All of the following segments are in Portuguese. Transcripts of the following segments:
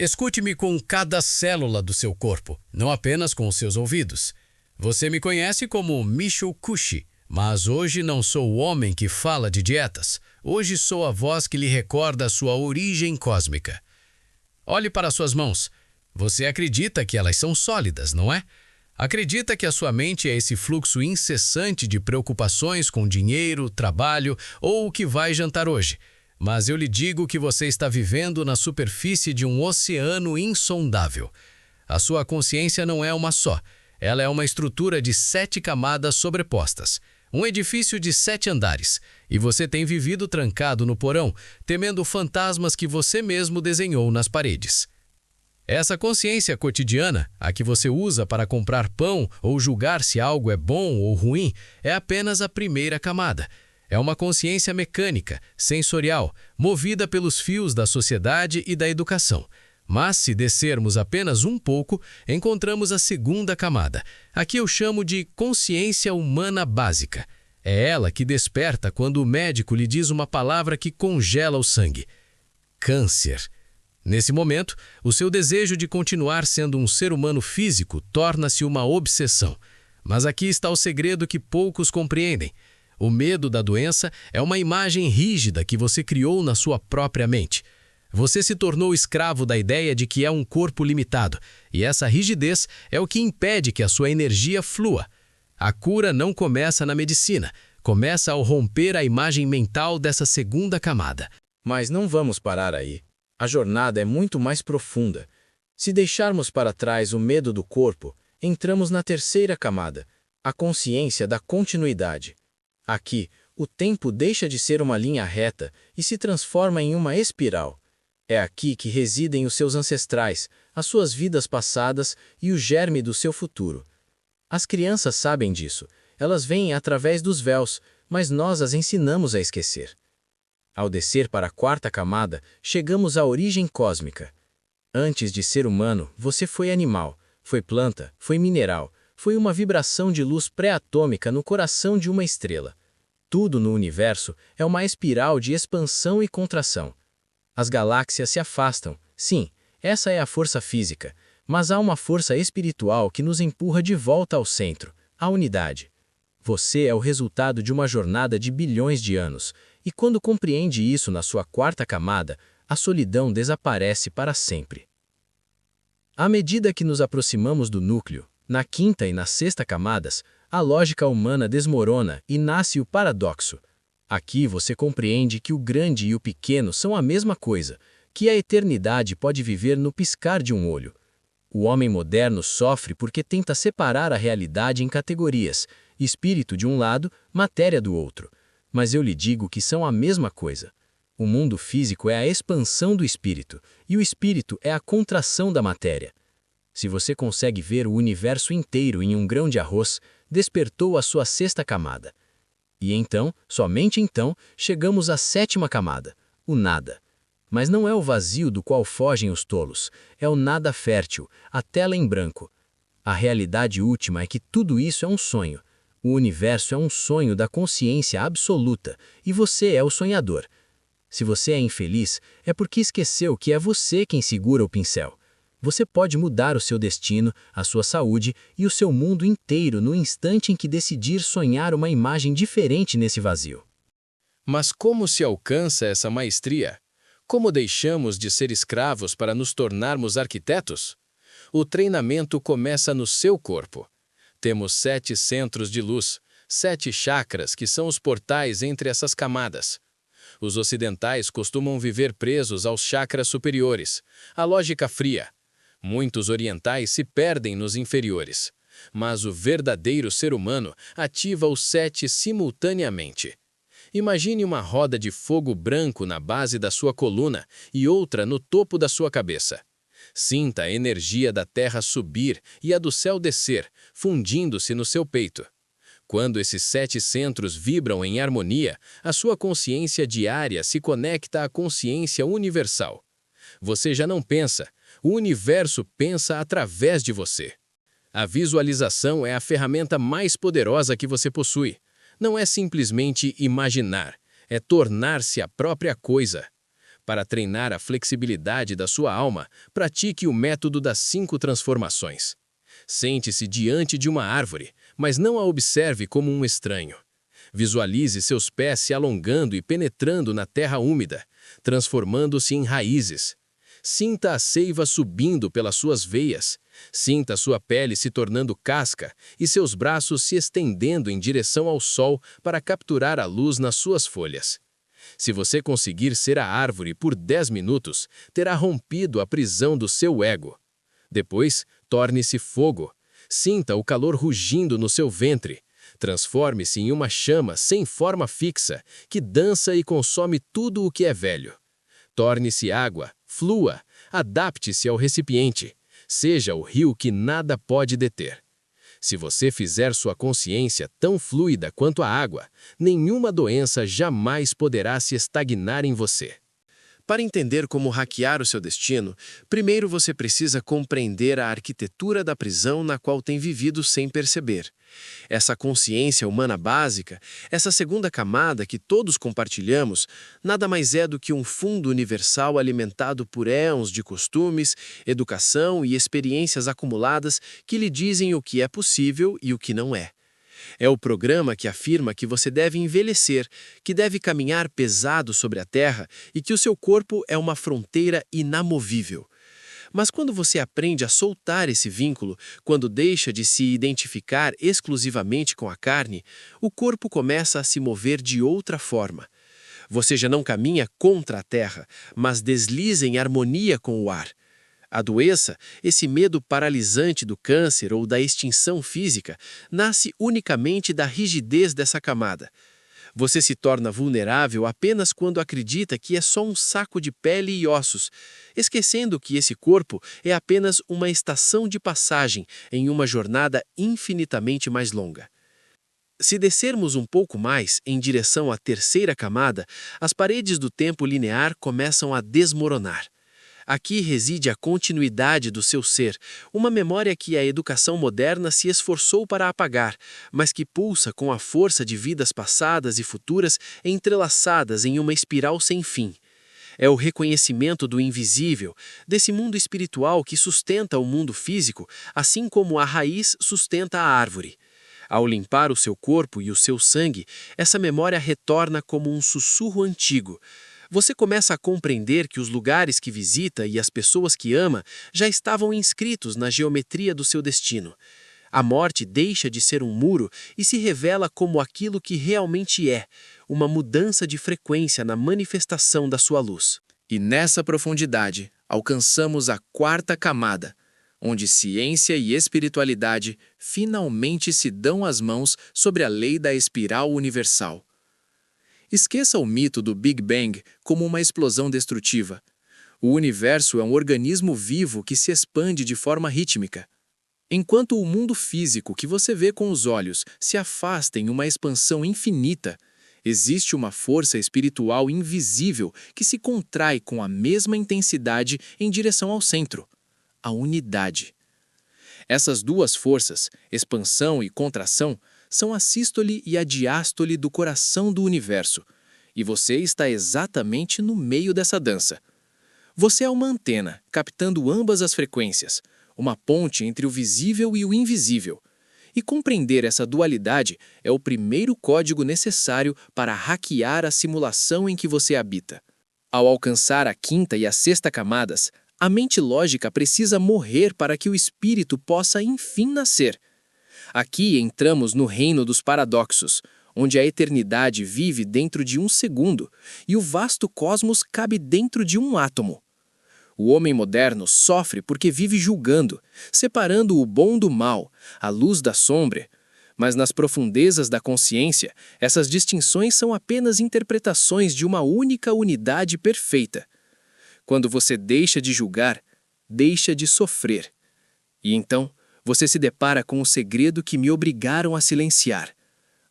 Escute-me com cada célula do seu corpo, não apenas com os seus ouvidos. Você me conhece como Michio Kushi, mas hoje não sou o homem que fala de dietas. Hoje sou a voz que lhe recorda a sua origem cósmica. Olhe para suas mãos. Você acredita que elas são sólidas, não é? Acredita que a sua mente é esse fluxo incessante de preocupações com dinheiro, trabalho ou o que vai jantar hoje. Mas eu lhe digo que você está vivendo na superfície de um oceano insondável. A sua consciência não é uma só. Ela é uma estrutura de 7 camadas sobrepostas. Um edifício de 7 andares. E você tem vivido trancado no porão, temendo fantasmas que você mesmo desenhou nas paredes. Essa consciência cotidiana, a que você usa para comprar pão ou julgar se algo é bom ou ruim, é apenas a primeira camada. É uma consciência mecânica, sensorial, movida pelos fios da sociedade e da educação. Mas se descermos apenas um pouco, encontramos a segunda camada. Aqui eu chamo de consciência humana básica. É ela que desperta quando o médico lhe diz uma palavra que congela o sangue. Câncer. Nesse momento, o seu desejo de continuar sendo um ser humano físico torna-se uma obsessão. Mas aqui está o segredo que poucos compreendem. O medo da doença é uma imagem rígida que você criou na sua própria mente. Você se tornou escravo da ideia de que é um corpo limitado, e essa rigidez é o que impede que a sua energia flua. A cura não começa na medicina, começa ao romper a imagem mental dessa segunda camada. Mas não vamos parar aí. A jornada é muito mais profunda. Se deixarmos para trás o medo do corpo, entramos na terceira camada, a consciência da continuidade. Aqui, o tempo deixa de ser uma linha reta e se transforma em uma espiral. É aqui que residem os seus ancestrais, as suas vidas passadas e o germe do seu futuro. As crianças sabem disso. Elas veem através dos véus, mas nós as ensinamos a esquecer. Ao descer para a quarta camada, chegamos à origem cósmica. Antes de ser humano, você foi animal, foi planta, foi mineral, foi uma vibração de luz pré-atômica no coração de uma estrela. Tudo no universo é uma espiral de expansão e contração. As galáxias se afastam, sim, essa é a força física, mas há uma força espiritual que nos empurra de volta ao centro, à unidade. Você é o resultado de uma jornada de bilhões de anos, e quando compreende isso na sua quarta camada, a solidão desaparece para sempre. À medida que nos aproximamos do núcleo, na quinta e na sexta camadas, a lógica humana desmorona e nasce o paradoxo. Aqui você compreende que o grande e o pequeno são a mesma coisa, que a eternidade pode viver no piscar de um olho. O homem moderno sofre porque tenta separar a realidade em categorias, espírito de um lado, matéria do outro. Mas eu lhe digo que são a mesma coisa. O mundo físico é a expansão do espírito, e o espírito é a contração da matéria. Se você consegue ver o universo inteiro em um grão de arroz, despertou a sua sexta camada. E então, somente então, chegamos à sétima camada, o nada. Mas não é o vazio do qual fogem os tolos, é o nada fértil, a tela em branco. A realidade última é que tudo isso é um sonho. O universo é um sonho da consciência absoluta, e você é o sonhador. Se você é infeliz, é porque esqueceu que é você quem segura o pincel. Você pode mudar o seu destino, a sua saúde e o seu mundo inteiro no instante em que decidir sonhar uma imagem diferente nesse vazio. Mas como se alcança essa maestria? Como deixamos de ser escravos para nos tornarmos arquitetos? O treinamento começa no seu corpo. Temos 7 centros de luz, 7 chakras que são os portais entre essas camadas. Os ocidentais costumam viver presos aos chakras superiores, a lógica fria. Muitos orientais se perdem nos inferiores, mas o verdadeiro ser humano ativa os 7 simultaneamente. Imagine uma roda de fogo branco na base da sua coluna e outra no topo da sua cabeça. Sinta a energia da terra subir e a do céu descer, fundindo-se no seu peito. Quando esses 7 centros vibram em harmonia, a sua consciência diária se conecta à consciência universal. Você já não pensa, o universo pensa através de você. A visualização é a ferramenta mais poderosa que você possui. Não é simplesmente imaginar, é tornar-se a própria coisa. Para treinar a flexibilidade da sua alma, pratique o método das 5 transformações. Sente-se diante de uma árvore, mas não a observe como um estranho. Visualize seus pés se alongando e penetrando na terra úmida, transformando-se em raízes. Sinta a seiva subindo pelas suas veias. Sinta sua pele se tornando casca e seus braços se estendendo em direção ao sol para capturar a luz nas suas folhas. Se você conseguir ser a árvore por 10 minutos, terá rompido a prisão do seu ego. Depois, torne-se fogo. Sinta o calor rugindo no seu ventre. Transforme-se em uma chama sem forma fixa, que dança e consome tudo o que é velho. Torne-se água, flua, adapte-se ao recipiente. Seja o rio que nada pode deter. Se você fizer sua consciência tão fluida quanto a água, nenhuma doença jamais poderá se estagnar em você. Para entender como hackear o seu destino, primeiro você precisa compreender a arquitetura da prisão na qual tem vivido sem perceber. Essa consciência humana básica, essa segunda camada que todos compartilhamos, nada mais é do que um fundo universal alimentado por éons de costumes, educação e experiências acumuladas que lhe dizem o que é possível e o que não é. É o programa que afirma que você deve envelhecer, que deve caminhar pesado sobre a terra e que o seu corpo é uma fronteira inamovível. Mas quando você aprende a soltar esse vínculo, quando deixa de se identificar exclusivamente com a carne, o corpo começa a se mover de outra forma. Você já não caminha contra a terra, mas desliza em harmonia com o ar. A doença, esse medo paralisante do câncer ou da extinção física, nasce unicamente da rigidez dessa camada. Você se torna vulnerável apenas quando acredita que é só um saco de pele e ossos, esquecendo que esse corpo é apenas uma estação de passagem em uma jornada infinitamente mais longa. Se descermos um pouco mais em direção à terceira camada, as paredes do tempo linear começam a desmoronar. Aqui reside a continuidade do seu ser, uma memória que a educação moderna se esforçou para apagar, mas que pulsa com a força de vidas passadas e futuras entrelaçadas em uma espiral sem fim. É o reconhecimento do invisível, desse mundo espiritual que sustenta o mundo físico, assim como a raiz sustenta a árvore. Ao limpar o seu corpo e o seu sangue, essa memória retorna como um sussurro antigo. Você começa a compreender que os lugares que visita e as pessoas que ama já estavam inscritos na geometria do seu destino. A morte deixa de ser um muro e se revela como aquilo que realmente é, uma mudança de frequência na manifestação da sua luz. E nessa profundidade, alcançamos a quarta camada, onde ciência e espiritualidade finalmente se dão as mãos sobre a lei da espiral universal. Esqueça o mito do Big Bang como uma explosão destrutiva. O universo é um organismo vivo que se expande de forma rítmica. Enquanto o mundo físico que você vê com os olhos se afasta em uma expansão infinita, existe uma força espiritual invisível que se contrai com a mesma intensidade em direção ao centro, a unidade. Essas duas forças, expansão e contração, são a sístole e a diástole do coração do universo, e você está exatamente no meio dessa dança. Você é uma antena, captando ambas as frequências, uma ponte entre o visível e o invisível. E compreender essa dualidade é o primeiro código necessário para hackear a simulação em que você habita. Ao alcançar a quinta e a sexta camadas, a mente lógica precisa morrer para que o espírito possa enfim nascer. Aqui entramos no reino dos paradoxos, onde a eternidade vive dentro de um segundo e o vasto cosmos cabe dentro de um átomo. O homem moderno sofre porque vive julgando, separando o bom do mal, a luz da sombra, mas nas profundezas da consciência, essas distinções são apenas interpretações de uma única unidade perfeita. Quando você deixa de julgar, deixa de sofrer. E então, você se depara com o segredo que me obrigaram a silenciar.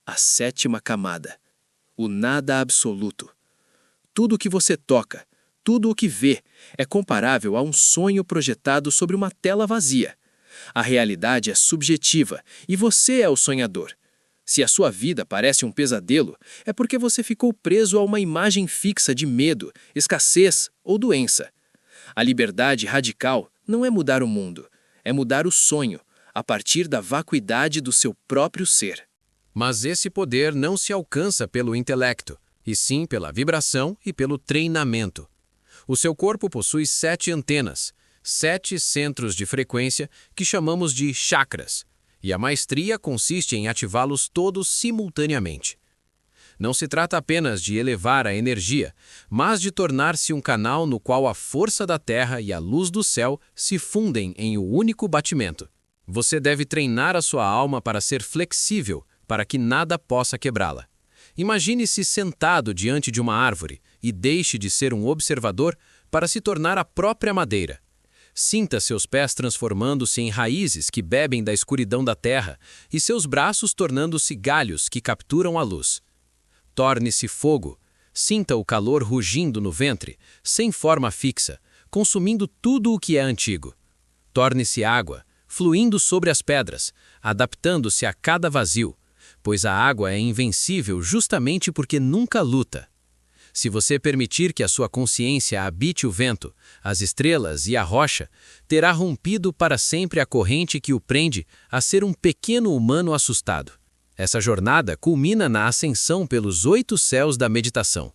A sétima camada. O nada absoluto. Tudo o que você toca, tudo o que vê, é comparável a um sonho projetado sobre uma tela vazia. A realidade é subjetiva e você é o sonhador. Se a sua vida parece um pesadelo, é porque você ficou preso a uma imagem fixa de medo, escassez ou doença. A liberdade radical não é mudar o mundo, é mudar o sonho, a partir da vacuidade do seu próprio ser. Mas esse poder não se alcança pelo intelecto, e sim pela vibração e pelo treinamento. O seu corpo possui 7 antenas, 7 centros de frequência que chamamos de chakras, e a maestria consiste em ativá-los todos simultaneamente. Não se trata apenas de elevar a energia, mas de tornar-se um canal no qual a força da Terra e a luz do céu se fundem em um único batimento. Você deve treinar a sua alma para ser flexível, para que nada possa quebrá-la. Imagine-se sentado diante de uma árvore e deixe de ser um observador para se tornar a própria madeira. Sinta seus pés transformando-se em raízes que bebem da escuridão da terra e seus braços tornando-se galhos que capturam a luz. Torne-se fogo, sinta o calor rugindo no ventre, sem forma fixa, consumindo tudo o que é antigo. Torne-se água, fluindo sobre as pedras, adaptando-se a cada vazio, pois a água é invencível justamente porque nunca luta. Se você permitir que a sua consciência habite o vento, as estrelas e a rocha, terá rompido para sempre a corrente que o prende a ser um pequeno humano assustado. Essa jornada culmina na ascensão pelos 8 céus da meditação.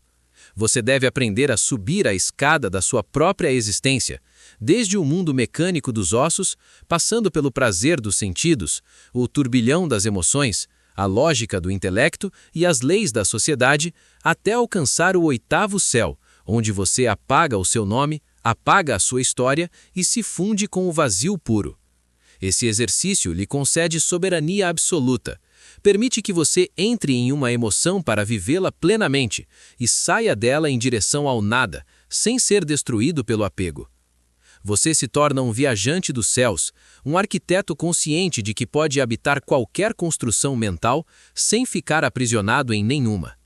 Você deve aprender a subir a escada da sua própria existência, desde o mundo mecânico dos ossos, passando pelo prazer dos sentidos, o turbilhão das emoções, a lógica do intelecto e as leis da sociedade, até alcançar o 8º céu, onde você apaga o seu nome, apaga a sua história e se funde com o vazio puro. Esse exercício lhe concede soberania absoluta, permite que você entre em uma emoção para vivê-la plenamente e saia dela em direção ao nada, sem ser destruído pelo apego. Você se torna um viajante dos céus, um arquiteto consciente de que pode habitar qualquer construção mental sem ficar aprisionado em nenhuma.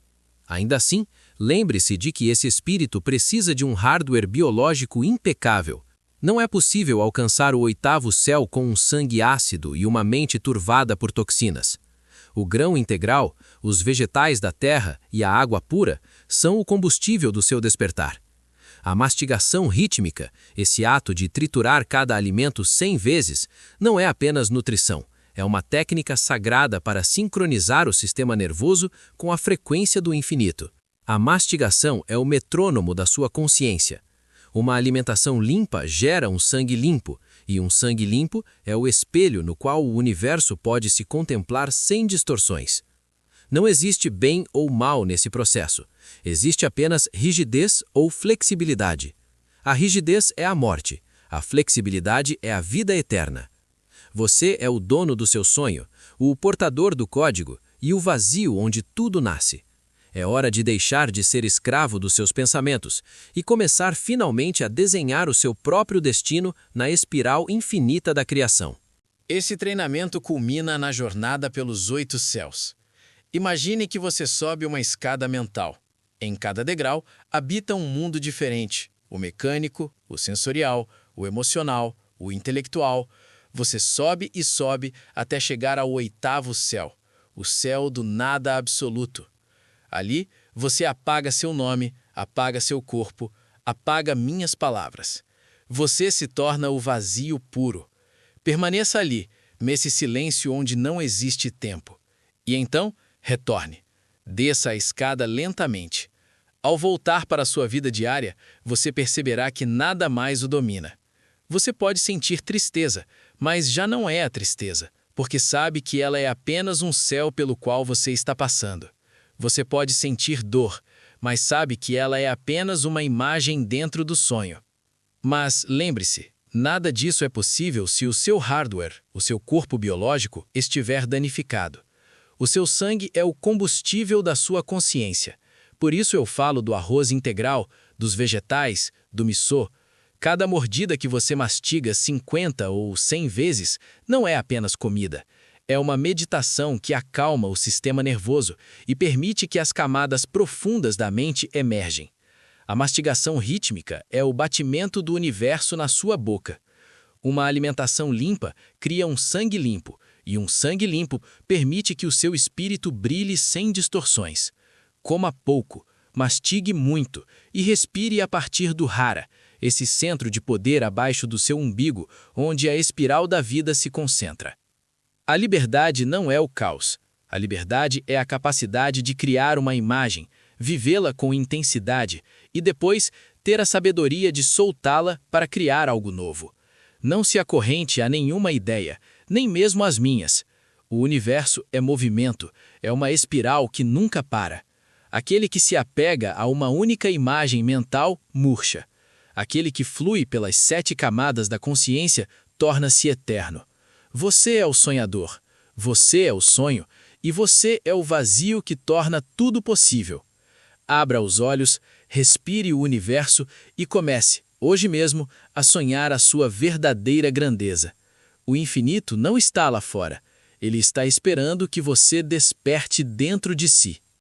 Ainda assim, lembre-se de que esse espírito precisa de um hardware biológico impecável. Não é possível alcançar o 8º céu com um sangue ácido e uma mente turvada por toxinas. O grão integral, os vegetais da terra e a água pura são o combustível do seu despertar. A mastigação rítmica, esse ato de triturar cada alimento 100 vezes, não é apenas nutrição, é uma técnica sagrada para sincronizar o sistema nervoso com a frequência do infinito. A mastigação é o metrônomo da sua consciência. Uma alimentação limpa gera um sangue limpo, e um sangue limpo é o espelho no qual o universo pode se contemplar sem distorções. Não existe bem ou mal nesse processo. Existe apenas rigidez ou flexibilidade. A rigidez é a morte, a flexibilidade é a vida eterna. Você é o dono do seu sonho, o portador do código e o vazio onde tudo nasce. É hora de deixar de ser escravo dos seus pensamentos e começar finalmente a desenhar o seu próprio destino na espiral infinita da criação. Esse treinamento culmina na jornada pelos 8 céus. Imagine que você sobe uma escada mental. Em cada degrau habita um mundo diferente: o mecânico, o sensorial, o emocional, o intelectual. Você sobe e sobe até chegar ao 8º céu, o céu do nada absoluto. Ali, você apaga seu nome, apaga seu corpo, apaga minhas palavras. Você se torna o vazio puro. Permaneça ali, nesse silêncio onde não existe tempo. E então, retorne. Desça a escada lentamente. Ao voltar para a sua vida diária, você perceberá que nada mais o domina. Você pode sentir tristeza, mas já não é a tristeza, porque sabe que ela é apenas um céu pelo qual você está passando. Você pode sentir dor, mas sabe que ela é apenas uma imagem dentro do sonho. Mas lembre-se, nada disso é possível se o seu hardware, o seu corpo biológico, estiver danificado. O seu sangue é o combustível da sua consciência. Por isso eu falo do arroz integral, dos vegetais, do miso. Cada mordida que você mastiga 50 ou 100 vezes não é apenas comida. É uma meditação que acalma o sistema nervoso e permite que as camadas profundas da mente emergem. A mastigação rítmica é o batimento do universo na sua boca. Uma alimentação limpa cria um sangue limpo, e um sangue limpo permite que o seu espírito brilhe sem distorções. Coma pouco, mastigue muito e respire a partir do Hara, esse centro de poder abaixo do seu umbigo, onde a espiral da vida se concentra. A liberdade não é o caos. A liberdade é a capacidade de criar uma imagem, vivê-la com intensidade e depois ter a sabedoria de soltá-la para criar algo novo. Não se acorrente a nenhuma ideia, nem mesmo às minhas. O universo é movimento, é uma espiral que nunca para. Aquele que se apega a uma única imagem mental murcha. Aquele que flui pelas 7 camadas da consciência torna-se eterno. Você é o sonhador, você é o sonho, e você é o vazio que torna tudo possível. Abra os olhos, respire o universo e comece, hoje mesmo, a sonhar a sua verdadeira grandeza. O infinito não está lá fora. Ele está esperando que você desperte dentro de si.